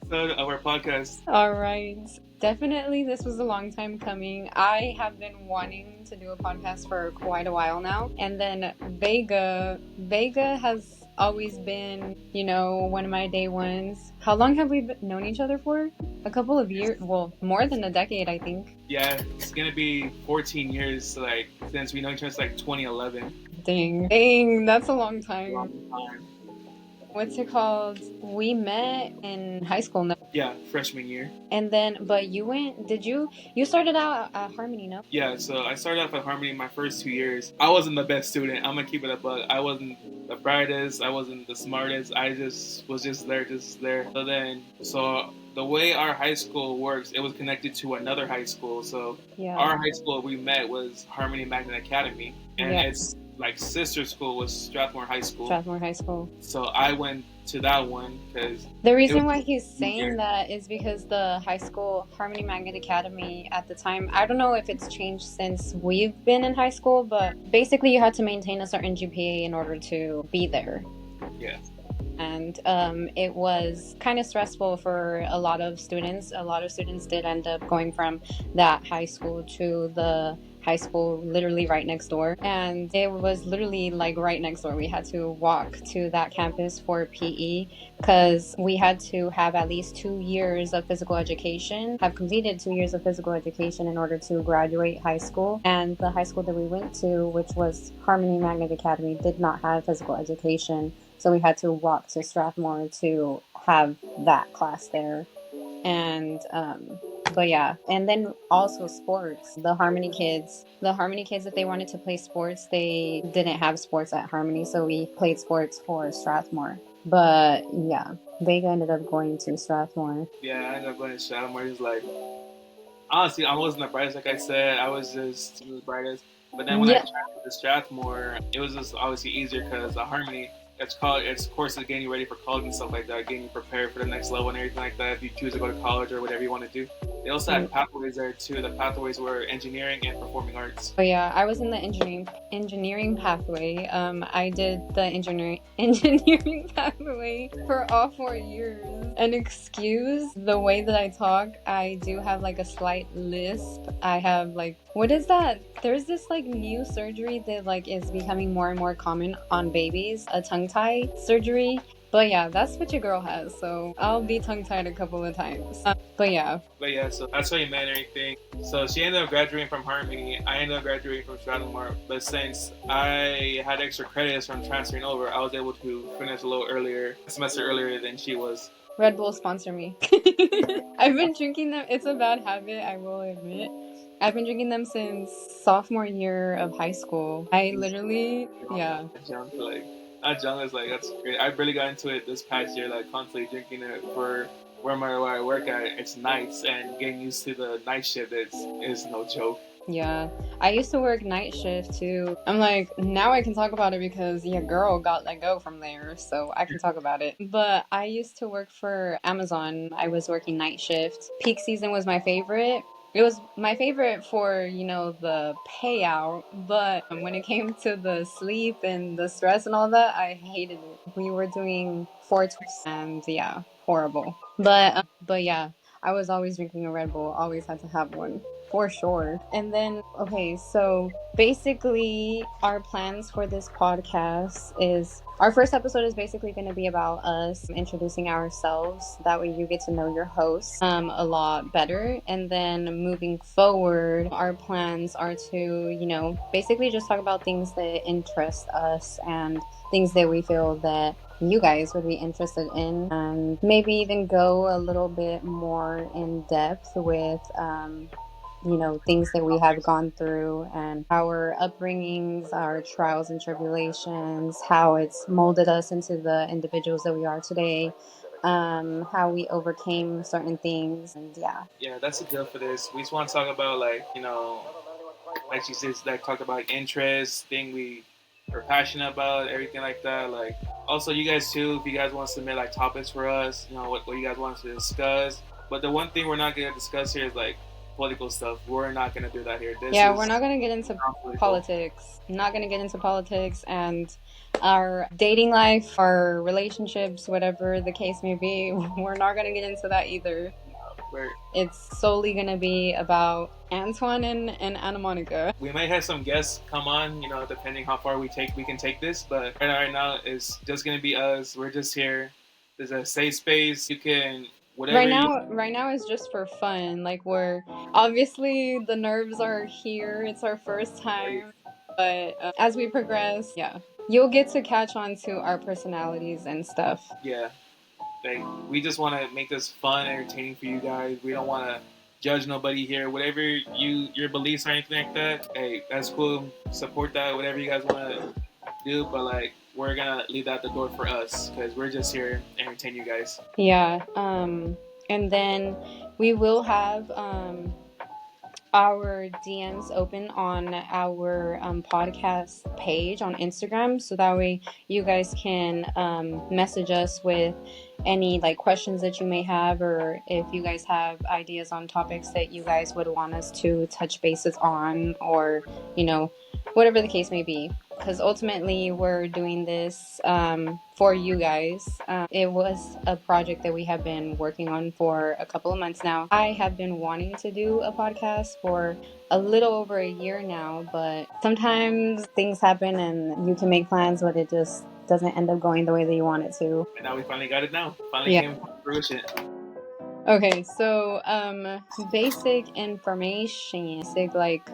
episode of our podcast. All right. Definitely, this was a long time coming. I have been wanting to do a podcast for quite a while now. And then Vega has always been, one of my day ones. How long have we known each other for? A couple of years. Well, more than a decade, I think. Yeah, it's gonna be 14 years, since we know each other since 2011. Dang, that's a long time. Long time. What's it called? We met in high school, no? Yeah, freshman year. And then, but you started out at Harmony, no? Yeah, so I started off at Harmony my first 2 years. I wasn't the best student. I'm gonna keep it a buck. I wasn't the brightest. I wasn't the smartest. I just was just there. So the way our high school works, it was connected to another high school. So our high school we met was Harmony Magnet Academy, and its sister school was Strathmore High School. So I went to that one because the reason why he's saying that is because the high school Harmony Magnet Academy at the time, I don't know if it's changed since we've been in high school, but basically you had to maintain a certain GPA in order to be there. Yeah. And it was kind of stressful for a lot of students. A lot of students did end up going from that high school to the high school literally right next door, and it was literally right next door. We had to walk to that campus for PE because we had to have at least 2 years of physical education, have completed 2 years of physical education in order to graduate high school. And the high school that we went to, which was Harmony Magnet Academy, did not have physical education, so we had to walk to Strathmore to have that class there. And but yeah, and then also sports. The Harmony kids, if they wanted to play sports, they didn't have sports at Harmony, so we played sports for Strathmore. But yeah, Vega ended up going to Strathmore. Yeah, I ended up going to Strathmore. It's honestly, I wasn't the brightest, like I said. I was just the brightest. But then when I transferred to Strathmore, it was just obviously easier because the Harmony, it's courses getting you ready for college and stuff like that, getting you prepared for the next level and everything like that. If you choose to go to college or whatever you want to do, they also had pathways there too. The pathways were engineering and performing arts. Oh yeah, I was in the engineering pathway. I did the engineering pathway for all 4 years. And excuse the way that I talk, I do have a slight lisp. I have what is that? There's this new surgery that is becoming more and more common on babies, a tongue tie surgery. But yeah, that's what your girl has, so I'll be tongue-tied a couple of times. But yeah, so that's how you met and everything. So she ended up graduating from Harmony. I ended up graduating from Strathmore. But since I had extra credits from transferring over, I was able to finish a semester earlier than she was. Red Bull sponsor me. I've been drinking them. It's a bad habit, I will admit. I've been drinking them since sophomore year of high school. I literally, Not jealous, that's great. I really got into it this past year, constantly drinking it for where I work at. It's nights, and getting used to the night shift is no joke. Yeah, I used to work night shift too. I'm now I can talk about it because your girl got let go from there, so I can talk about it. But I used to work for Amazon. I was working night shift. Peak season was my favorite. It was my favorite for, the payout, but when it came to the sleep and the stress and all that, I hated it. We were doing 4 twists and yeah, horrible. But yeah, I was always drinking a Red Bull, always had to have one. For sure. And then, okay, so basically our plans for this podcast is our first episode is basically going to be about us introducing ourselves. That way you get to know your host a lot better. And then moving forward, our plans are to, basically just talk about things that interest us and things that we feel that you guys would be interested in, and maybe even go a little bit more in depth with things that we have gone through and our upbringings, our trials and tribulations, how it's molded us into the individuals that we are today, how we overcame certain things, and yeah, that's the deal for this. We just want to talk about she says, talk about interests, thing we are passionate about, everything like that. Also you guys too, if you guys want to submit topics for us, what you guys want us to discuss. But the one thing we're not going to discuss here is political stuff. We're not gonna do that here. We're not gonna get into politics. Not gonna get into politics and our dating life, our relationships, whatever the case may be. We're not gonna get into that either. It's solely gonna be about Antwon and Anamonica. We might have some guests come on, depending how far we can take this. But right now, it's just gonna be us. We're just here. There's a safe space. You can whatever. Right now is just for fun. Like, we're obviously the nerves are here. It's our first time, but as we progress, you'll get to catch on to our personalities and stuff. Yeah. Like, we just want to make this fun, entertaining for you guys. We don't want to judge nobody here. Whatever your beliefs or anything like that, hey, that's cool. Support that, whatever you guys want to do. But, like, we're going to leave that at the door for us because we're just here to entertain you guys. Yeah. And then we will have our DMs open on our podcast page on Instagram, so that way you guys can message us with any like questions that you may have, or if you guys have ideas on topics that you guys would want us to touch bases on, or whatever the case may be, because ultimately we're doing this for you guys. It was a project that we have been working on for a couple of months now. I have been wanting to do a podcast for a little over a year now, but sometimes things happen and you can make plans, but it just doesn't end up going the way that you want it to. And now we finally got it now. Came to fruition. Okay, so basic information, like,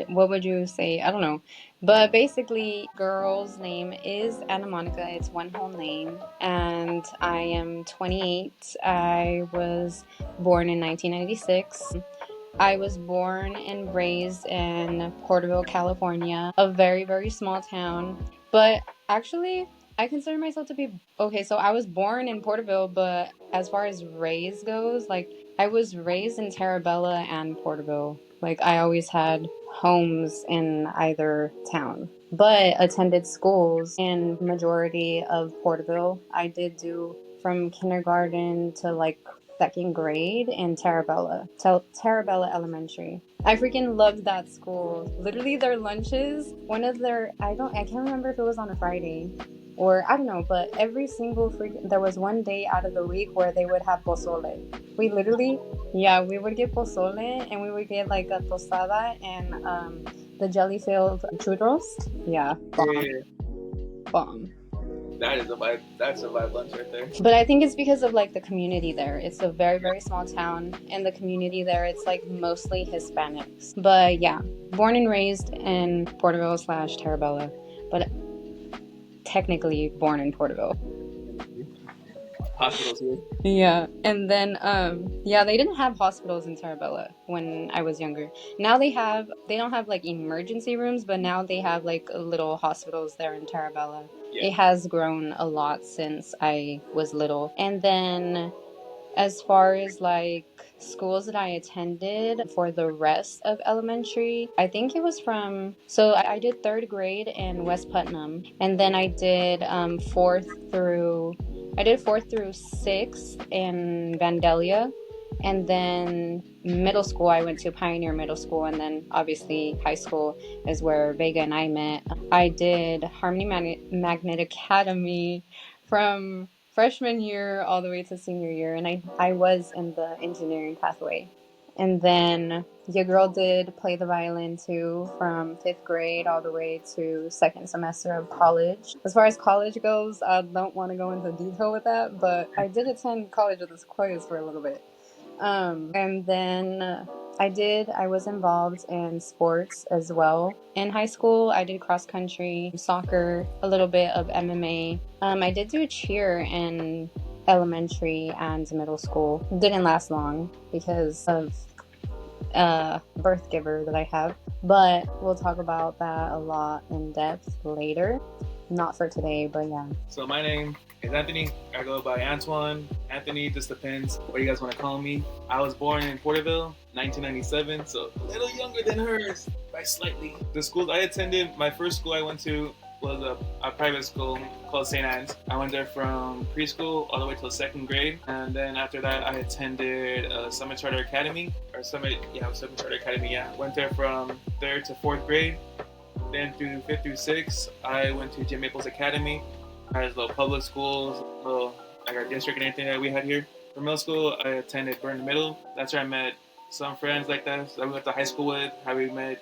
what would you say? I don't know. But basically, girl's name is Anamonica. It's one whole name. And I am 28. I was born in 1996. I was born and raised in Porterville, California, a very, very small town. But actually, I consider myself to be... Okay, so I was born in Porterville, but as far as raised goes, like, I was raised in Terabella and Porterville. Like, I always had homes in either town, but attended schools in majority of Porterville. I did do from kindergarten to like second grade in Terabella Elementary. I freaking loved that school. Literally, their lunches, I can't remember if it was on a Friday or I don't know, but every single there was one day out of the week where they would have pozole. We would get pozole, and we would get like a tostada and the jelly-filled churros. Yeah, bomb. That is a vibe. That's a vibe lunch right there. But I think it's because of like the community there. It's a very, very small town, and the community there, it's like mostly Hispanics. But yeah, born and raised in Porterville / Terabella, but technically born in Porterville. Hospitals here. Yeah, and then they didn't have hospitals in Terabella when I was younger. Now they don't have like emergency rooms, but now they have like little hospitals there in Terabella. Yeah. It has grown a lot since I was little. And then as far as like schools that I attended for the rest of elementary, I think it was I did third grade in West Putnam, and then I did fourth through 6th in Vandalia, and then middle school I went to Pioneer Middle School, and then obviously high school is where Vega and I met. I did Harmony Magnet Academy from freshman year all the way to senior year, and I was in the engineering pathway. And then your girl did play the violin too from 5th grade all the way to second semester of college. As far as college goes, I don't want to go into detail with that, but I did attend college with this quiz for a little bit. And then I was involved in sports as well. In high school, I did cross country, soccer, a little bit of MMA. I did do cheer in elementary and middle school. Didn't last long because of birth giver that I have, but we'll talk about that a lot in depth later. Not for today, but yeah. So my name is Anthony. I go by Antwon. Anthony, just depends what you guys want to call me. I was born in Porterville, 1997, so a little younger than hers by slightly. The schools I attended, my first school I went to was a private school called St. Anne's. I went there from preschool all the way till second grade, and then after that, I attended Summit Charter Academy or Summit Charter Academy. Yeah, went there from third to fourth grade. Then through fifth through sixth, I went to Jim Maples Academy. There's little public schools, little like our district and anything that we had here. For middle school, I attended Burn Middle. That's where I met some friends like that we went to high school with. How we met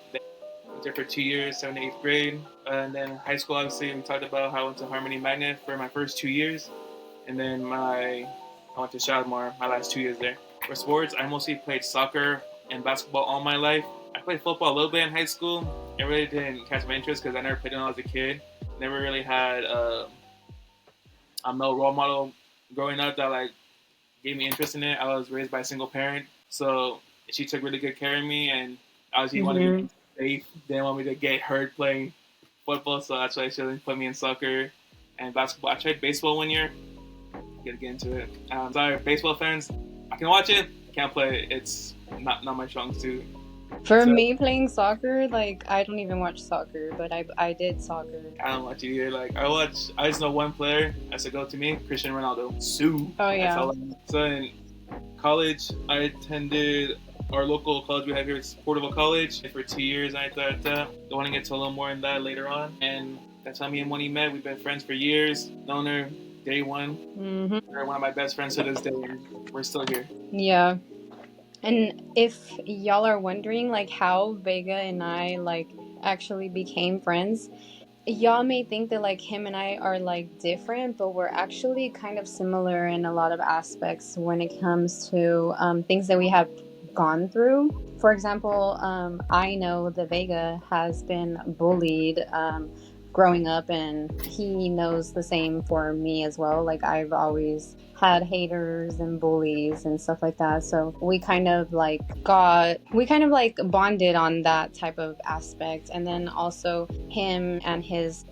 there for 2 years, seventh, eighth grade, and then high school. Obviously, we talked about how I went to Harmony Magnet for my first 2 years, and then I went to Shalimar my last 2 years there. For sports, I mostly played soccer and basketball all my life. I played football a little bit in high school. It really didn't catch my interest because I never played it when I was a kid. Never really had a male role model growing up that like gave me interest in it. I was raised by a single parent, so she took really good care of me, and obviously wanted me to Mm-hmm. be safe. Didn't want me to get hurt playing football, so that's why she didn't put me in soccer and basketball. I tried baseball 1 year. Gotta get into it. Sorry, baseball fans. I can watch it, can't play it. It's not my strong suit. For So me, playing soccer, like I don't even watch soccer, but I did soccer. I don't watch it either. Like I watch, I just know one player as a go to me, Cristiano Ronaldo. Sue. Oh That's yeah. all I know. So in college, I attended our local college we have here. It's Portable College for 2 years. I thought I want to get to a little more in that later on. And that's how me and Moni met. We've been friends for years. Known her day one. Mm-hmm. They're one of my best friends to this day, and we're still here. Yeah. And if y'all are wondering like how Vega and I like actually became friends, y'all may think that like him and I are like different, but we're actually kind of similar in a lot of aspects when it comes to things that we have gone through. For example, I know that Vega has been bullied growing up, and he knows the same for me as well. Like, I've always had haters and bullies and stuff like that. So we kind of like bonded on that type of aspect. And then also him and his,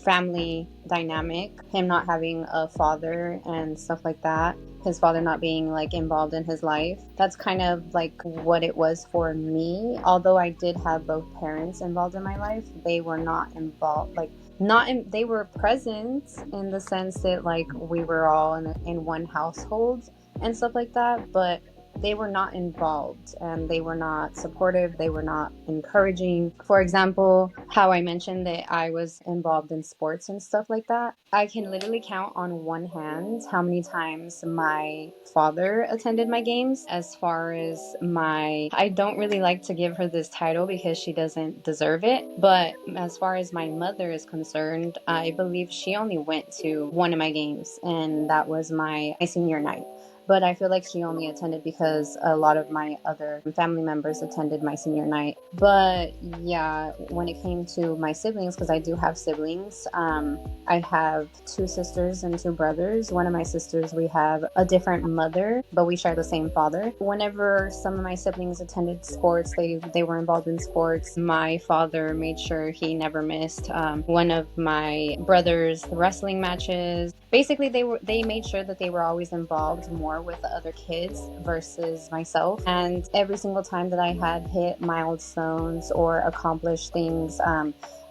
family dynamic, him not having a father and stuff like that, his father not being like involved in his life. That's kind of like what it was for me. Although I did have both parents involved in my life, they were not involved. Like, not in, they were present in the sense that like we were all in one household and stuff like that, but they were not involved and they were not supportive, they were not encouraging. For example, how I mentioned that I was involved in sports and stuff like that, I can literally count on one hand how many times my father attended my games. As far as I don't really like to give her this title because she doesn't deserve it, but as far as my mother is concerned, I believe she only went to one of my games, and that was my senior night. But I feel like she only attended because a lot of my other family members attended my senior night. But yeah, when it came to my siblings, because I do have siblings, I have two sisters and two brothers. One of my sisters, we have a different mother, but we share the same father. Whenever some of my siblings attended sports, they were involved in sports. My father made sure he never missed one of my brother's wrestling matches. Basically, they made sure that they were always involved more with the other kids versus myself. And every single time that I had hit milestones or accomplished things,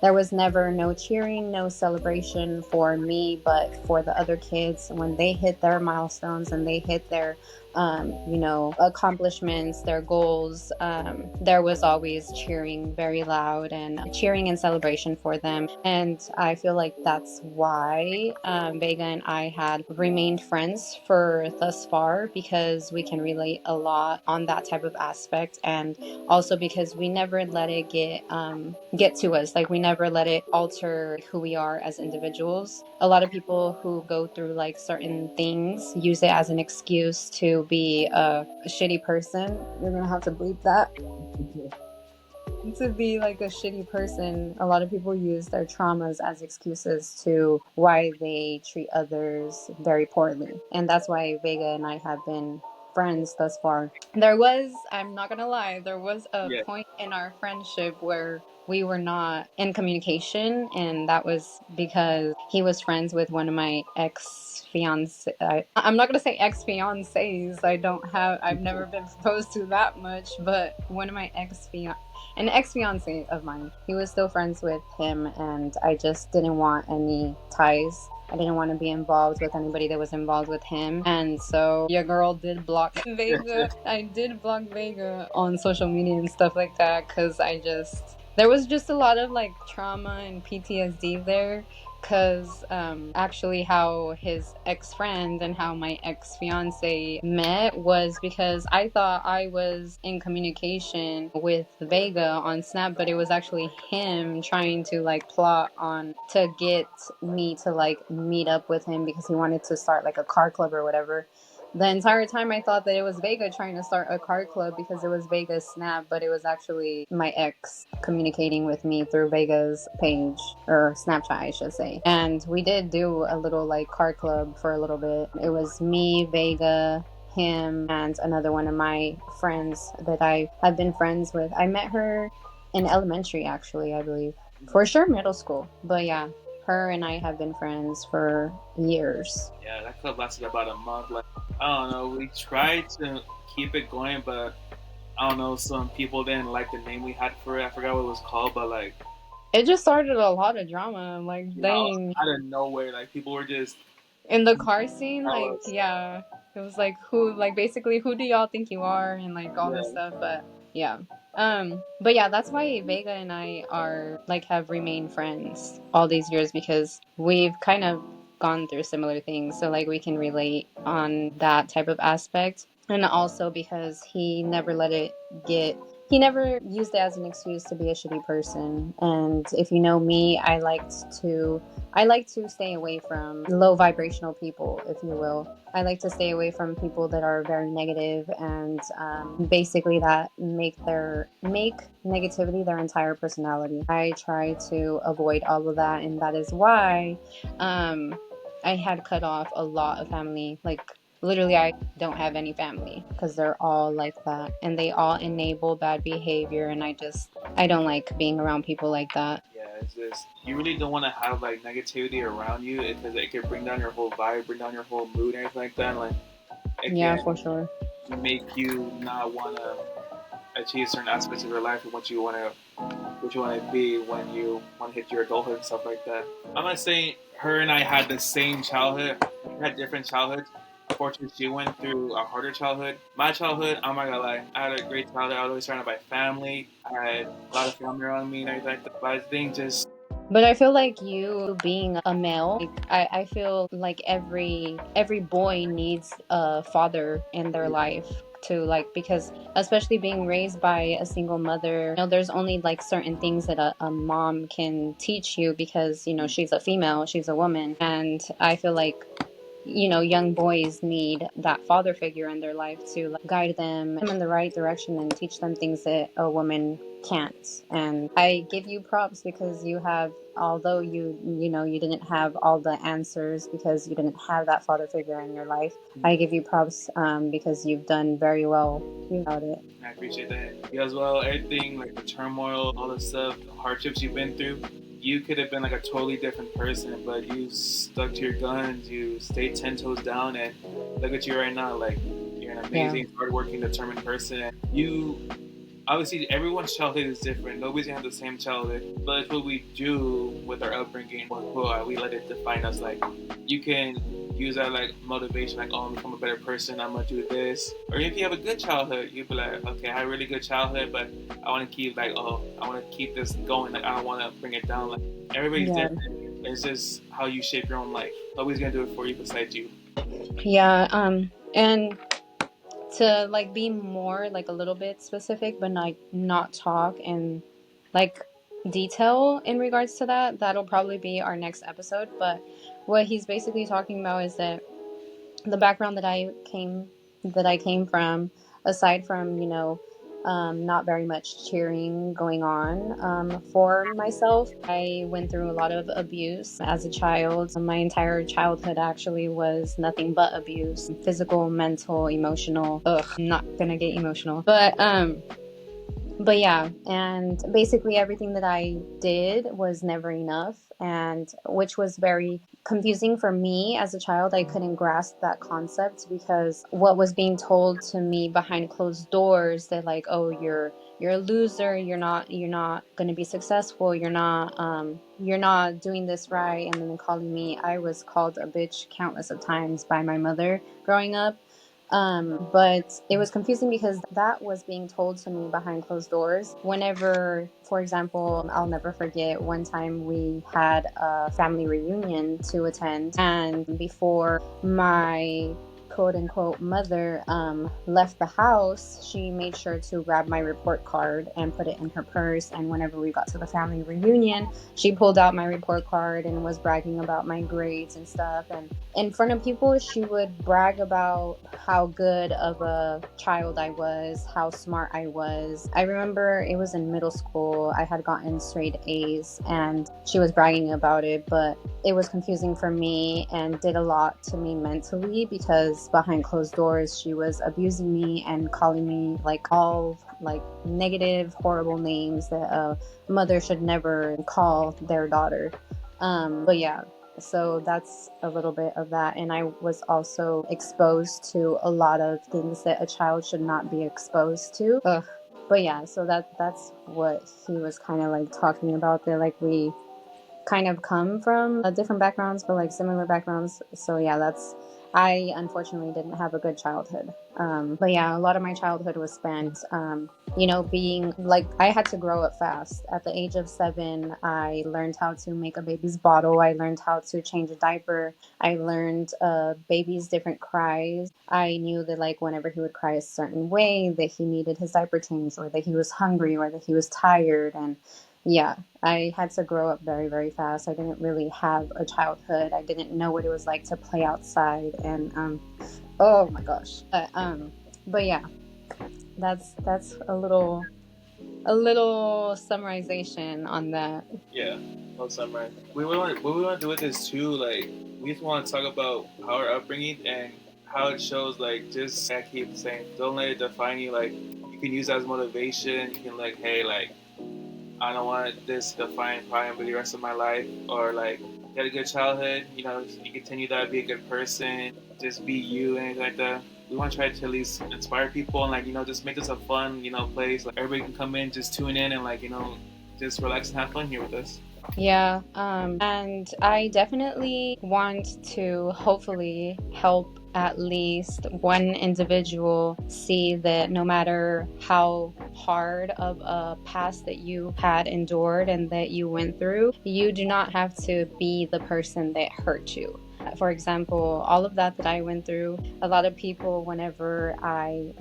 there was never no cheering, no celebration for me, but for the other kids when they hit their milestones and they hit their accomplishments, their goals, there was always cheering very loud and cheering and celebration for them. And I feel like that's why Vega and I had remained friends for thus far, because we can relate a lot on that type of aspect, and also because we never let it get to us. Like, we never let it alter who we are as individuals. A lot of people who go through like certain things use it as an excuse to be a shitty person. You're gonna have to bleep that. To be like a shitty person, a lot of people use their traumas as excuses to why they treat others very poorly. And that's why Vega and I have been friends thus far. There was, I'm not gonna lie, there was a Yeah. point in our friendship where we were not in communication, and that was because he was friends with one of my ex fiance. I'm not gonna say ex fiancés. I've never been proposed to that much, but one of my an ex fiance of mine. He was still friends with him, and I just didn't want any ties. I didn't want to be involved with anybody that was involved with him. And so your girl did block Vega. I did block Vega on social media and stuff like that because there was just a lot of like trauma and PTSD there, because actually how his ex-friend and how my ex-fiance met was because I thought I was in communication with Vega on Snap, but it was actually him trying to like plot on to get me to like meet up with him because he wanted to start like a car club or whatever. The entire time I thought that it was Vega trying to start a car club because it was Vega's Snap, but it was actually my ex communicating with me through Vega's page, or Snapchat, I should say. And we did do a little like car club for a little bit. It was me, Vega, him, and another one of my friends that I have been friends with. I met her in elementary, actually, I believe. For sure, middle school. But yeah, her and I have been friends for years. Yeah, that club lasted about a month. Like, I don't know, we tried to keep it going, but I don't know, some people didn't like the name we had for it. I forgot what it was called, but like, It just started a lot of drama. Like, yeah, dang. out of nowhere, like people were just In the car scene, that like, was yeah. It was like, who, like, basically, who do y'all think you are? And, like, all this yeah. stuff. But, yeah. But yeah, that's why Vega and I are, like, have remained friends all these years because we've kind of gone through similar things. So, like, we can relate on that type of aspect. And also because he never used it as an excuse to be a shitty person. And if you know me, I like to stay away from low vibrational people, if you will. I like to stay away from people that are very negative and basically that make negativity their entire personality. I try to avoid all of that, and that is why um, I had cut off a lot of family. Like, literally, I don't have any family because they're all like that, and they all enable bad behavior. And I don't like being around people like that. Yeah, it's just you really don't want to have like negativity around you because it could bring down your whole vibe, bring down your whole mood, and everything like that. Like it Yeah, can for sure. make you not want to achieve certain aspects of your life and what you want to be when you want to hit your adulthood and stuff like that. I'm not saying her and I had the same childhood. We had different childhoods. Unfortunately, she went through a harder childhood. My childhood, I'm not gonna lie, I had a great childhood. I was always surrounded by family. I had a lot of family around me and everything like that. But I think just But I feel like you being a male, like, I feel like every boy needs a father in their life to like, because especially being raised by a single mother, there's only like certain things that a mom can teach you because she's a female, she's a woman. And I feel like young boys need that father figure in their life to like, guide them in the right direction and teach them things that a woman can't. And I give you props because although you didn't have all the answers because you didn't have that father figure in your life, I give you props because you've done very well about it. I appreciate that. You as well, everything like the turmoil, all the stuff, the hardships you've been through. You could have been like a totally different person, but you stuck to your guns. You stayed 10 toes down, and look at you right now. Like you're an Yeah. amazing, hardworking, determined person. You obviously everyone's childhood is different. Nobody's gonna have the same childhood, but it's what we do with our upbringing. We let it define us. Like you can use that like motivation, like oh, I'm become a better person. I'm gonna do this. Or if you have a good childhood, you be like, okay, I had a really good childhood, but I want to keep like oh, I want to keep this going. Like I don't want to bring it down. Like everybody's Yeah. different. It's just how you shape your own life. Nobody's gonna do it for you besides you. Yeah. And to like be more like a little bit specific but not talk and like detail in regards to that'll probably be our next episode. But what he's basically talking about is that the background that I came from, aside from not very much cheering going on for myself. I went through a lot of abuse as a child. My entire childhood actually was nothing but abuse, physical, mental, emotional. Ugh, I'm not gonna get emotional, but yeah, and basically everything that I did was never enough, and which was very confusing for me as a child. I couldn't grasp that concept because what was being told to me behind closed doors, that like, oh, you're a loser, you're not going to be successful, you're not doing this right, and then calling me, I was called a bitch countless of times by my mother growing up. But it was confusing because that was being told to me behind closed doors. Whenever, for example, I'll never forget one time we had a family reunion to attend, and before my quote unquote mother left the house, she made sure to grab my report card and put it in her purse. And whenever we got to the family reunion, she pulled out my report card and was bragging about my grades and stuff. And in front of people, she would brag about how good of a child I was, how smart I was. I remember it was in middle school, I had gotten straight A's, and she was bragging about it, but it was confusing for me and did a lot to me mentally because behind closed doors she was abusing me and calling me like all like negative, horrible names that a mother should never call their daughter. But yeah, so that's a little bit of that. And I was also exposed to a lot of things that a child should not be exposed to. Ugh. But yeah, so that's what he was kind of like talking about there. Like we kind of come from different backgrounds, but like similar backgrounds. So yeah, I unfortunately didn't have a good childhood. But yeah, a lot of my childhood was spent, being like, I had to grow up fast. At the age of 7, I learned how to make a baby's bottle. I learned how to change a diaper. I learned baby's different cries. I knew that like whenever he would cry a certain way, that he needed his diaper changed, or that he was hungry, or that he was tired. And yeah, I had to grow up very, very fast. I didn't really have a childhood. I didn't know what it was like to play outside, and oh my gosh. But yeah, that's a little summarization on that. Yeah, no summary. What we want to do with this too, like we just want to talk about our upbringing and how it shows. Like, just I keep saying, don't let it define you. Like, you can use that as motivation. You can like, hey, like I don't want this to define probably the rest of my life, or like get a good childhood. You know, you continue that, be a good person, just be you, and anything like that. We want to try to at least inspire people and like just make this a fun place. Like everybody can come in, just tune in, and like just relax and have fun here with us. Yeah, and I definitely want to hopefully help at least one individual see that no matter how hard of a past that you had endured and that you went through, you do not have to be the person that hurt you. For example, all of that I went through, a lot of people, whenever I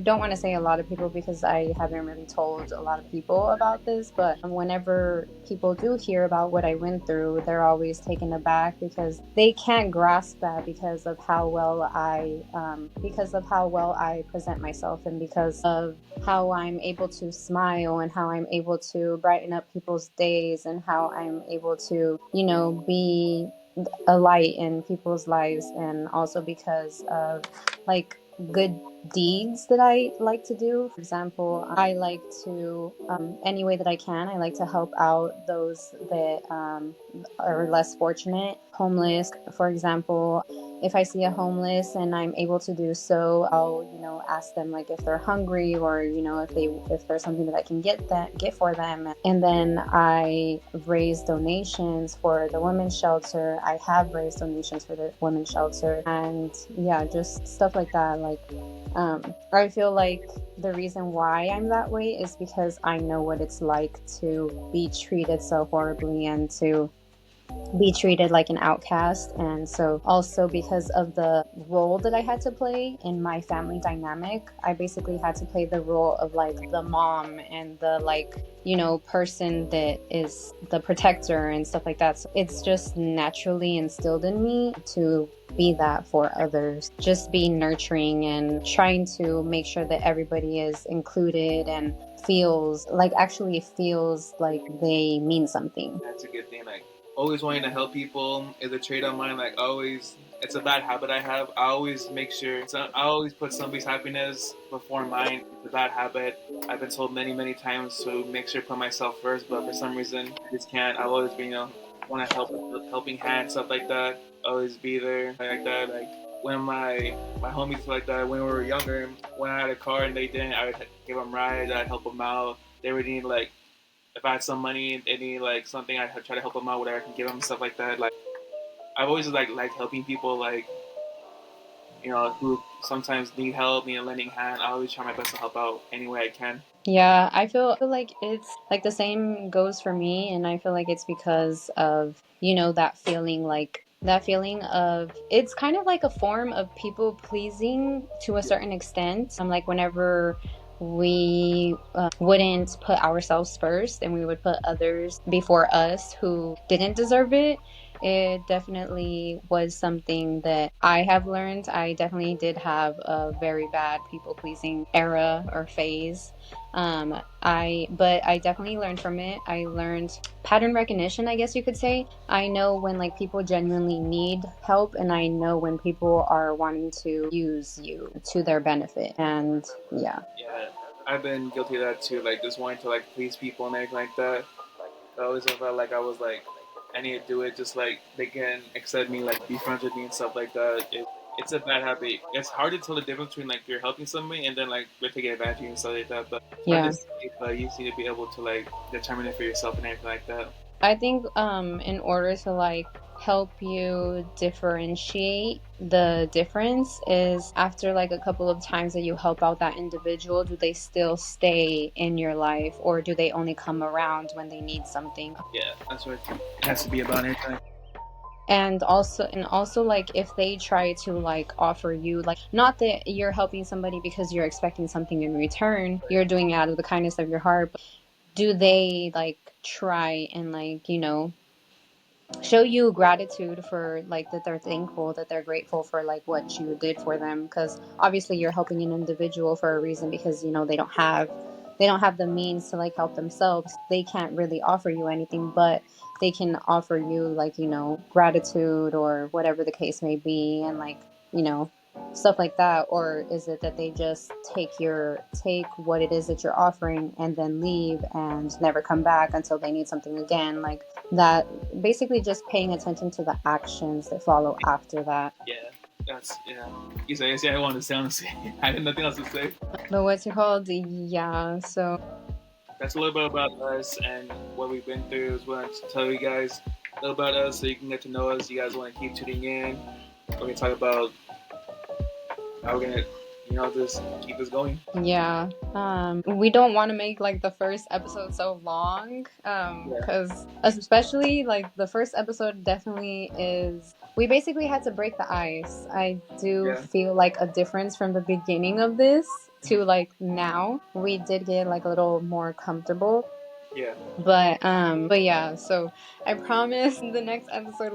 don't want to say a lot of people because I haven't really told a lot of people about this, but whenever people do hear about what I went through, they're always taken aback because they can't grasp that because of how well I present myself, and because of how I'm able to smile and how I'm able to brighten up people's days, and how I'm able to, be a light in people's lives, and also because of like good deeds that I like to do. For example, I like to, any way that I can, I like to help out those that are less fortunate, homeless. For example, if I see a homeless and I'm able to do so, I'll ask them like if they're hungry, or if there's something that I can get for them, and then I raise donations for the women's shelter. I have raised donations for the women's shelter, and yeah, just stuff like that. Like, I feel like the reason why I'm that way is because I know what it's like to be treated so horribly, and to be treated like an outcast. And so, also because of the role that I had to play in my family dynamic, I basically had to play the role of like the mom and the like, person that is the protector and stuff like that. So it's just naturally instilled in me to be that for others, just be nurturing and trying to make sure that everybody is included and actually feels like they mean something. That's a good thing. Like always wanting to help people is a trait of mine. Like always, it's a bad habit I have. I always make sure. I always put somebody's happiness before mine. It's a bad habit. I've been told many, many times to make sure to put myself first, but for some reason I just can't. I've always been, want to help with helping hand stuff like that. Always be there like that. Like when my homies like that when we were younger, when I had a car and they didn't, I would give them rides. I'd help them out. They would need like if I had some money and they need like something, I try to help them out, whatever I can give them, stuff like that. Like I've always like helping people, like who sometimes need help, need a lending hand. I always try my best to help out any way I can. Yeah, I feel like it's like the same goes for me, and I feel like it's because of, that feeling of it's kind of like a form of people pleasing to a certain extent. Like whenever we wouldn't put ourselves first and we would put others before us who didn't deserve it. It definitely was something that I have learned. I definitely did have a very bad people pleasing era or phase. But I definitely learned from it. I learned pattern recognition, I guess you could say. I know when like people genuinely need help, and I know when people are wanting to use you to their benefit. And yeah. Yeah, I've been guilty of that too. Like just wanting to like please people and everything like that. I always felt like I was like I need to do it just like they can accept me, like be friends with me and stuff like that. It's a bad habit. It's hard to tell the difference between like you're helping somebody and then like we're taking advantage of you and stuff like that. But it's hard to Yeah. see, but you just need to be able to like determine it for yourself and everything like that. I think in order to like help you differentiate the difference is after like a couple of times that you help out that individual, do they still stay in your life or do they only come around when they need something? Yeah, that's what it has to be about anything. And also like if they try to like offer you, like, not that you're helping somebody because you're expecting something in return, you're doing it out of the kindness of your heart, but do they like try and like show you gratitude for like that they're thankful, that they're grateful for like what you did for them, because obviously you're helping an individual for a reason, because they don't have the means to like help themselves. They can't really offer you anything, but they can offer you like gratitude or whatever the case may be, and like you know stuff like that. Or is it that they just take what it is that you're offering and then leave and never come back until they need something again, like that? Basically just paying attention to the actions that follow after that. Yeah, that's yeah. You say yes, yeah. I wanted to say honestly. I had nothing else to say. But what's it called? Yeah, so That's a little bit about us and what we've been through. As well to tell you guys a little about us so you can get to know us. You guys want to keep tuning in. We're gonna talk about how we're gonna, just keep this going. yeah, we don't want to make like the first episode so long, Yeah, because especially like the first episode definitely is, we basically had to break the ice. I do yeah, feel like a difference from the beginning of this to like now. We did get like a little more comfortable. yeah. But yeah, so I promise the next episode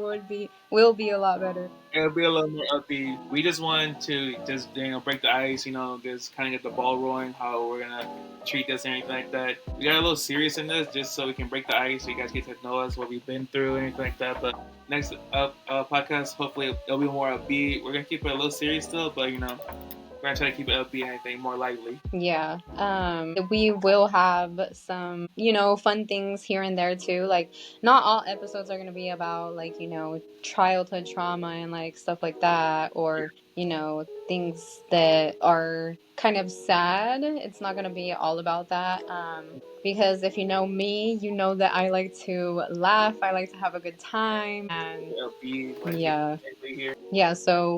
will be a lot better. It'll be a little more upbeat. We just wanted to just break the ice. Just kind of get the ball rolling. How we're gonna treat this and anything like that. We got a little serious in this just so we can break the ice. So you guys get to know us, what we've been through, and anything like that. But next podcast, hopefully it'll be more upbeat. We're gonna keep it a little serious still, but we're gonna try to keep it upbeat and anything more lively. Yeah. We will have some, fun things here and there too. Like, not all episodes are going to be about like, childhood trauma and like stuff like that, or things that are kind of sad. It's not going to be all about that. Because if you know me, you know that I like to laugh, I like to have a good time, and yeah. Yeah, so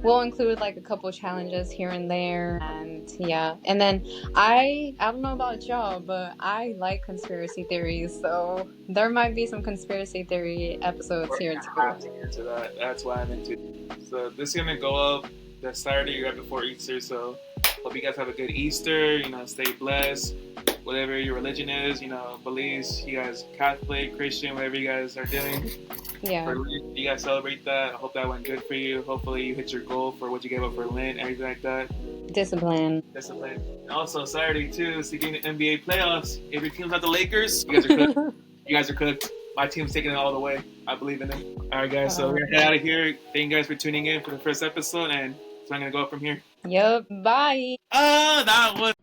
we'll include like a couple challenges here and there, and yeah. And then I don't know about y'all, but I like conspiracy theories, so there might be some conspiracy theory episodes We're here gonna too. have to get into that. That's why I'm into it. So this is gonna go up the Saturday right before Easter. So hope you guys have a good Easter. Stay blessed. Whatever your religion is, believes. You guys Catholic, Christian, whatever you guys are doing. Yeah. You guys celebrate that. I hope that went good for you. Hopefully you hit your goal for what you gave up for Lent, everything like that. Discipline. And also Saturday too, is the NBA playoffs. If your team's not the Lakers, you guys are cooked. You guys are cooked. My team's taking it all the way. I believe in it. All right, guys. So we're gonna head out of here. Thank you guys for tuning in for the first episode, and so I'm gonna go up from here. Yep. Bye. That was